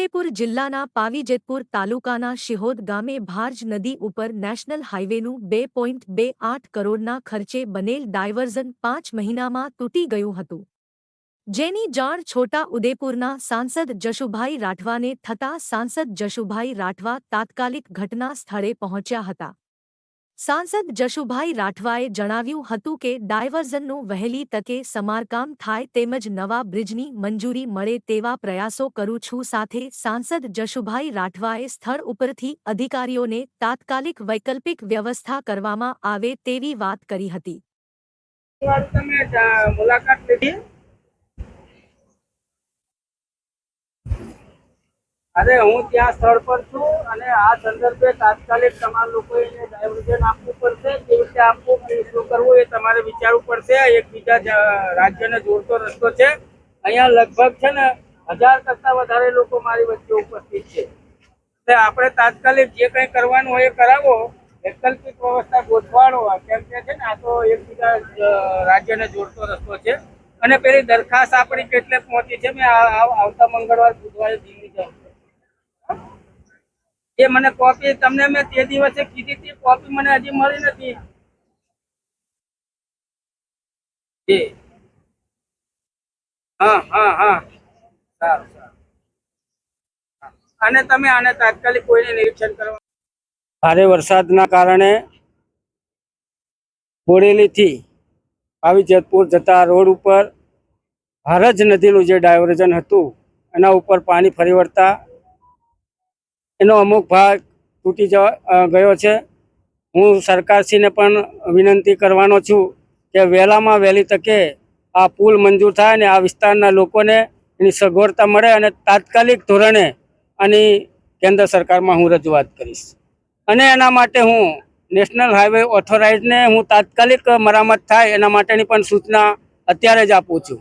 છોટાઉદેપુર જિલ્લાના પાવીજેતપુર તાલુકાના શિહોદ ગામે ભારજ નદી ઉપર નેશનલ હાઈવેનું 2.28 કરોડના ખર્ચે બનેલ ડાયવર્ઝન 5 મહિનામાં તૂટી ગયું હતું, જેની જાણ છોટાઉદેપુરના સાંસદ જશુભાઈ રાઠવાને થતાં સાંસદ જશુભાઈ રાઠવા તાત્કાલિક ઘટના સ્થળે પહોંચ્યા હતા। સાંસદ જશુભાઈ રાઠવાએ જણાવ્યું હતું કે ડાયવર્ઝનનું વહેલી તકે સમારકામ થાય તેમજ નવા બ્રિજની મંજૂરી મળે તેવા પ્રયાસો કરું છું। સાથે સાંસદ જશુભાઈ રાઠવાએ સ્થળ ઉપરથી અધિકારીઓને તાત્કાલિક વૈકલ્પિક વ્યવસ્થા કરવામાં આવે તેવી વાત કરી હતી। अरे हूँ त्या स्थल पर छू अने आ संदर्भे तात्कालिक तमाम लोकोए डायवर्जन आपवू पड़शे। केवी रीते आपवू अने शुं करवुं ए तमारे विचारवुं पड़शे। एक बीजा राज्यने जोड़तो रस्तो छे। अहींया लगभग छे ने 1000 करता वधारे लोको मारी वच्चे उपस्थित छे। એટલે આપણે તાત્કાલિક જે કંઈ કરવાનું હોય એ કરાવો, વૈકલ્પિક વ્યવસ્થા ગોઠવાડો। કેમ કે છે ને આ તો એકબીજા રાજ્યને જોડતો રસ્તો છે અને પેલી દરખાસ્ત આપણી કેટલે પહોંચી છે મેં આવતા મંગળવાર બુધવારે દિલ્હી જાઉં છું। ये मने कॉपी तमने मैं ते दिवसे कीधी थी, कॉपी मने हजी मळी नथी। जी हाँ हाँ हाँ सारू अने तमे आने तात्कालिक कोईने निरीक्षण करवा। भारे वरसादना कारणे बोरेली थी पावीजेतपुर जता रोड उपर भारज नदीनुं जे डायवर्जन हतुं एना उपर पाणी फरी वळता एनो अमुक भाग तूटी गयो छे। हूँ सरकारश्रीने पण विनंती करवानो छुं के वहेलामां वहेली तके आ पुल मंजूर थाय ने आ विस्ताરના लोकोने एनी सगवडता मळे अने तात्कालिक धोरणे आनी केंद्र सरकारमां हूँ रजूआत करीश अने एना माटे हूँ नेशनल हाईवे ऑथोराइजने हूँ तात्कालिक मरामत थाय एना माटेनी पण सूचना अत्यारे ज आपું છું।